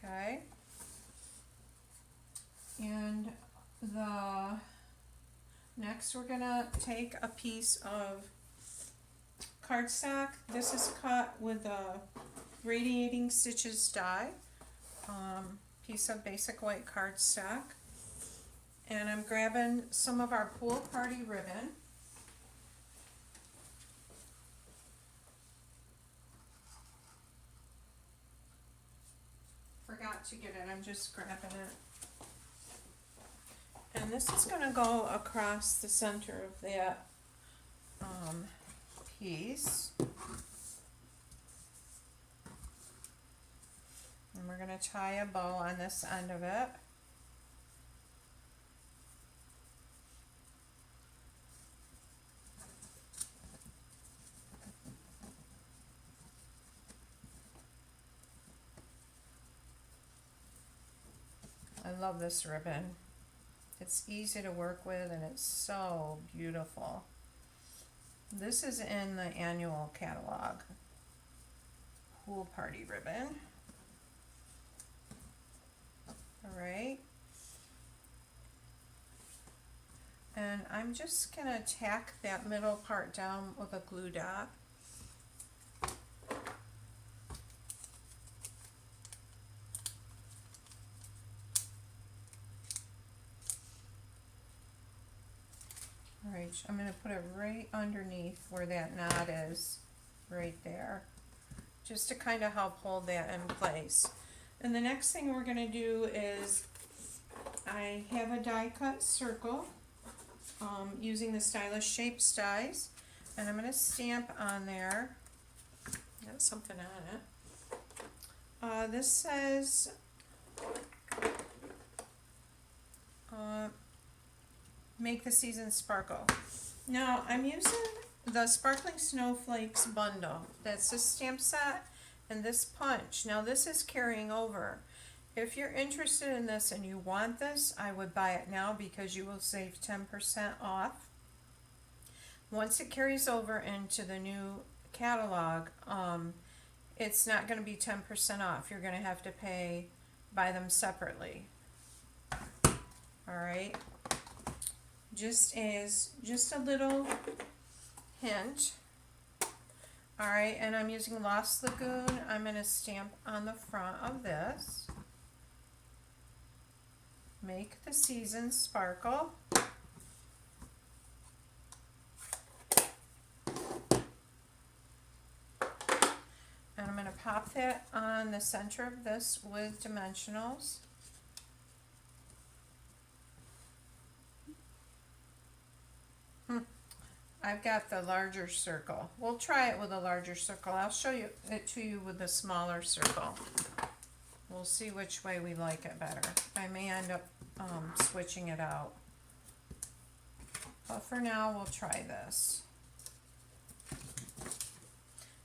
Okay. And next we're gonna take a piece of cardstock. This is cut with a Radiating Stitches die, piece of basic white cardstock. And I'm grabbing some of our pool party ribbon. Forgot to get it, I'm just grabbing it. And this is going to go across the center of that piece. And we're going to tie a bow on this end of it. I love this ribbon. It's easy to work with and it's so beautiful. This is in the annual catalog. Pool party ribbon. Alright. And I'm just going to tack that middle part down with a glue dot. I'm gonna put it right underneath where that knot is, right there, just to kind of help hold that in place. And the next thing we're gonna do is, I have a die cut circle, using the Stylish Shapes dies, and I'm gonna stamp on there, got something on it. This says, make the season sparkle. Now, I'm using the Sparkling Snowflakes bundle. That's this stamp set and this punch. Now, this is carrying over. If you're interested in this and you want this, I would buy it now because you will save 10% off. Once it carries over into the new catalog, it's not going to be 10% off. You're going to have to buy them separately. Alright, just a little hint. Alright, and I'm using Lost Lagoon. I'm going to stamp on the front of this. Make the season sparkle. And I'm going to pop that on the center of this with dimensionals. I've got the larger circle. We'll try it with a larger circle. I'll show it to you with the smaller circle. We'll see which way we like it better. I may end up switching it out. But for now, we'll try this.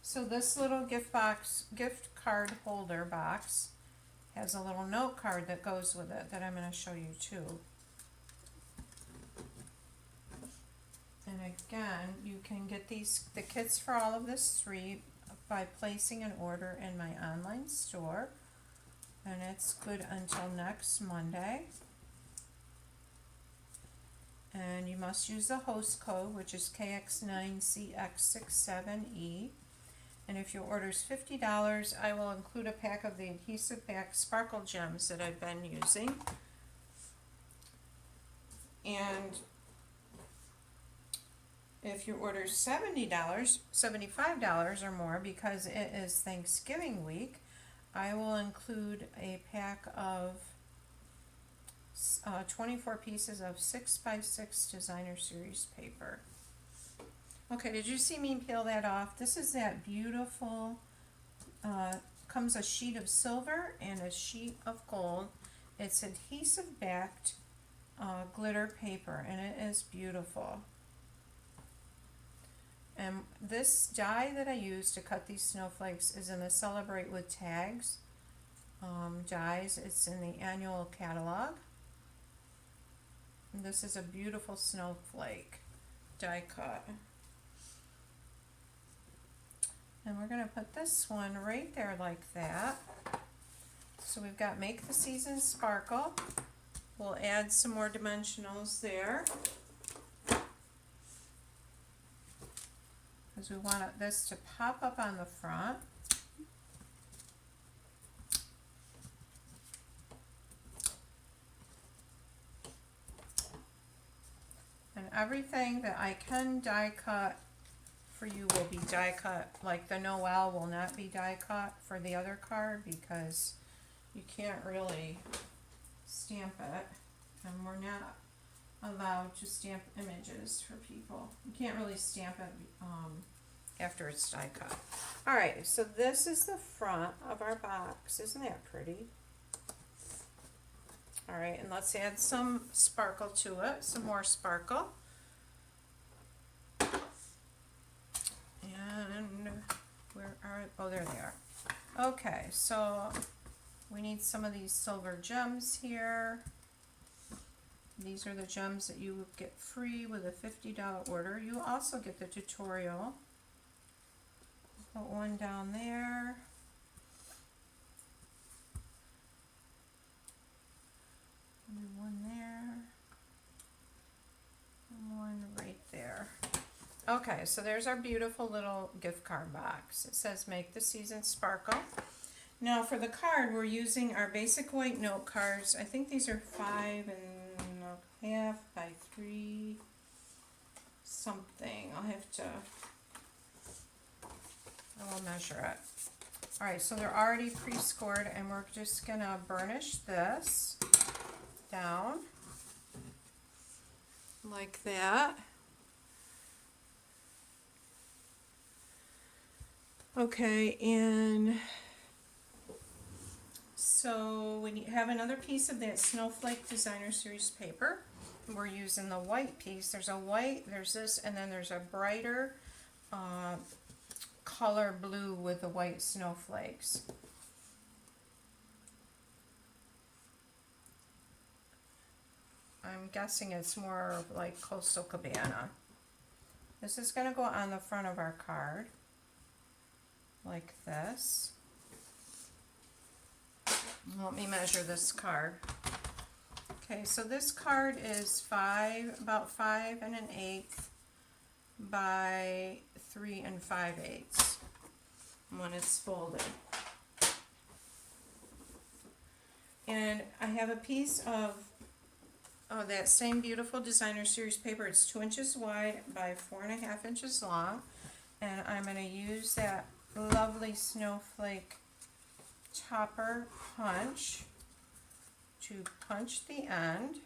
So this little gift card holder box has a little note card that goes with it that I'm going to show you too. And again, you can get the kits for all of this free by placing an order in my online store. And it's good until next Monday. And you must use the host code, which is KX9CX67E. And if your order is $50, I will include a pack of the Adhesive-Backed Sparkle Gems that I've been using. And if your order is $70, $75 or more, because it is Thanksgiving week, I will include a pack of 24 pieces of 6x6 designer series paper. Okay, did you see me peel that off? This is that beautiful, comes a sheet of silver and a sheet of gold. It's adhesive-backed glitter paper, and it is beautiful. And this die that I use to cut these snowflakes is in the Celebrate with Tags dies. It's in the annual catalog. And this is a beautiful snowflake die cut. And we're going to put this one right there like that. So we've got Make the Season Sparkle. We'll add some more dimensionals there, because we want this to pop up on the front. And everything that I can die cut for you will be die cut. Like the Noel will not be die cut for the other card because you can't really stamp it, and we're not allowed to stamp images for people. You can't really stamp it after it's die cut. Alright, so this is the front of our box. Isn't that pretty? Alright, and let's add some sparkle to it, some more sparkle. And where are, oh, there they are. Okay, so we need some of these silver gems here. These are the gems that you get free with a $50 order. You also get the tutorial. Put one down there. And one there. And one right there. Okay, so there's our beautiful little gift card box. It says Make the Season Sparkle. Now for the card, we're using our basic white note cards. I think these are 5 1/2 by 3. something. I will measure it. Alright, so they're already pre-scored, and we're just gonna burnish this down like that. Okay, and so we have another piece of that Snowflake Designer Series paper. We're using the white piece. There's a white, there's this, and then there's a brighter color blue with the white snowflakes. I'm guessing it's more like Coastal Cabana. This is going to go on the front of our card, like this. Let me measure this card. Okay, so this card is about 5 1/8 by 3 5/8 when it's folded. And I have a piece of that same beautiful Designer Series paper. It's 2 inches wide by 4 1/2 inches long, and I'm going to use that lovely snowflake topper punch to punch the end.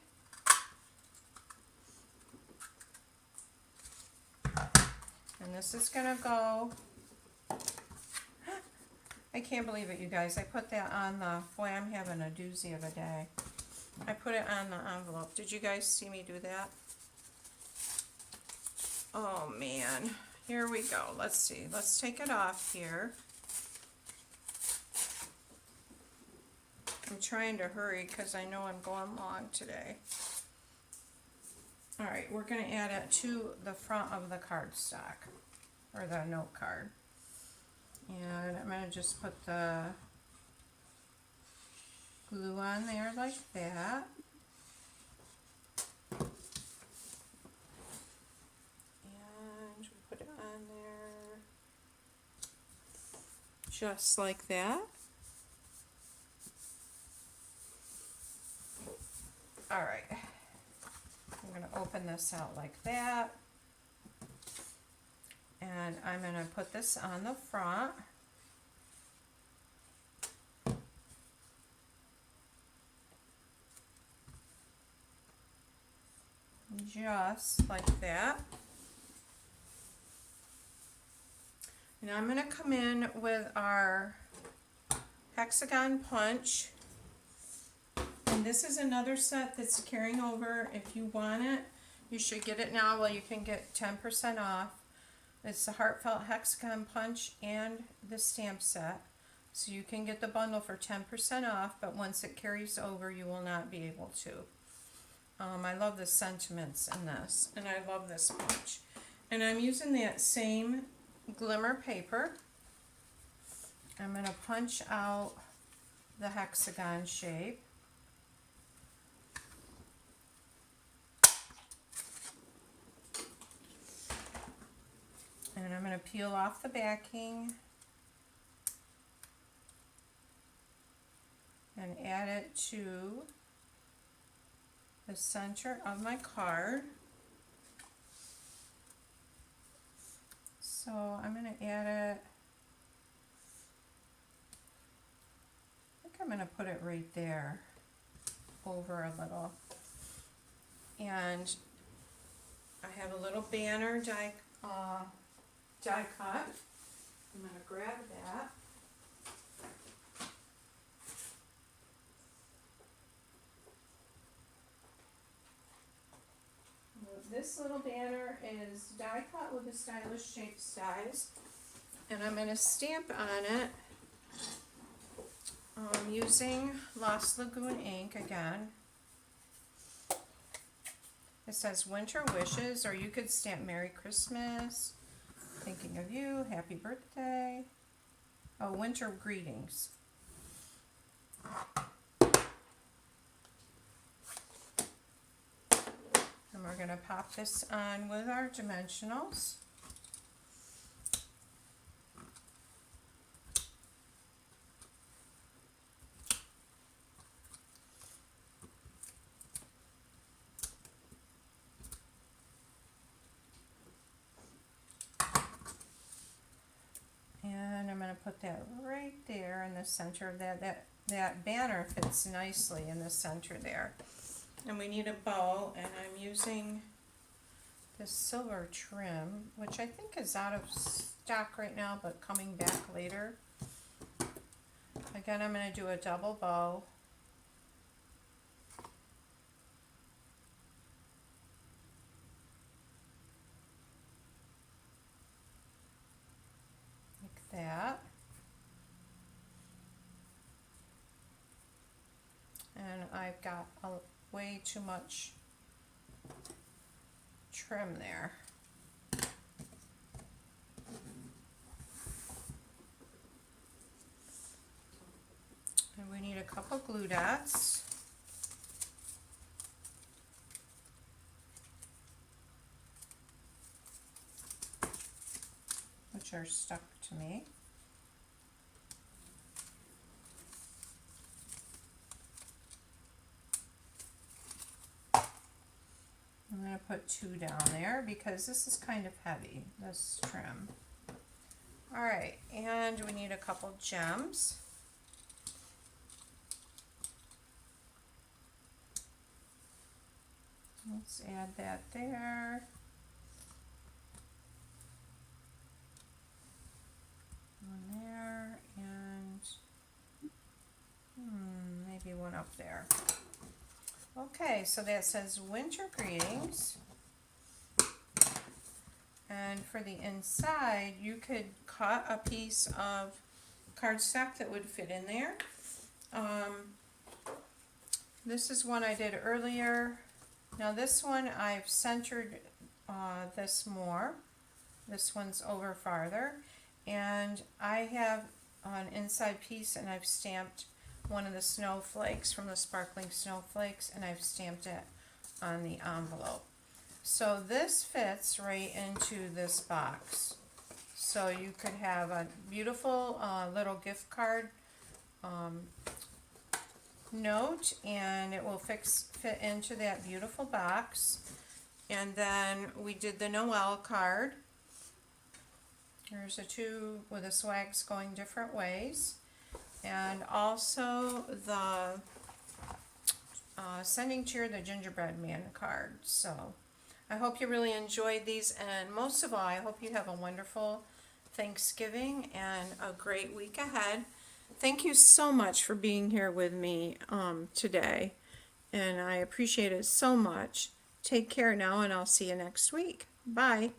And this is going to go, I can't believe it, you guys. I put that on boy, I'm having a doozy of a day. I put it on the envelope. Did you guys see me do that? Oh man, here we go. Let's see. Let's take it off here. I'm trying to hurry because I know I'm going long today. Alright, we're going to add it to the front of the cardstock, or the note card. And I'm going to just put the glue on there like that. And put it on there just like that. Alright, I'm going to open this out like that, and I'm going to put this on the front. Just like that. And I'm going to come in with our hexagon punch. And this is another set that's carrying over. If you want it, you should get it now while you can get 10% off. It's the Heartfelt Hexagon Punch and the stamp set. So you can get the bundle for 10% off, but once it carries over, you will not be able to. I love the sentiments in this, and I love this punch. And I'm using that same glimmer paper. I'm going to punch out the hexagon shape. And I'm going to peel off the backing and add it to the center of my card. So I'm going to add it, I think I'm going to put it right there, over a little. And I have a little banner die cut. I'm going to grab that. This little banner is die cut with the stylish shaped dies, and I'm going to stamp on it using Lost Lagoon ink again. It says Winter Wishes, or you could stamp Merry Christmas, Thinking of You, Happy Birthday, oh, Winter Greetings. And we're going to pop this on with our dimensionals. put that right there in the center of that banner fits nicely in the center there. And we need a bow, and I'm using this silver trim, which I think is out of stock right now, but coming back later. Again, I'm going to do a double bow. Like that. And I've got way too much trim there. And we need a couple glue dots. Which are stuck to me. I'm going to put 2 down there because this is kind of heavy, this trim. Alright, and we need a couple gems. Let's add that there. One there, and maybe one up there. Okay, so that says winter greetings. And for the inside, you could cut a piece of cardstock that would fit in there. This is one I did earlier. Now this one I've centered this more. This one's over farther. And I have an inside piece, and I've stamped one of the snowflakes from the sparkling snowflakes, and I've stamped it on the envelope. So this fits right into this box. So you could have a beautiful little gift card note, and it will fit into that beautiful box. And then we did the Noel card. There's the 2 with the swags going different ways. And also the sending cheer, the gingerbread man card. So I hope you really enjoyed these, and most of all, I hope you have a wonderful Thanksgiving and a great week ahead. Thank you so much for being here with me today, and I appreciate it so much. Take care now, and I'll see you next week. Bye.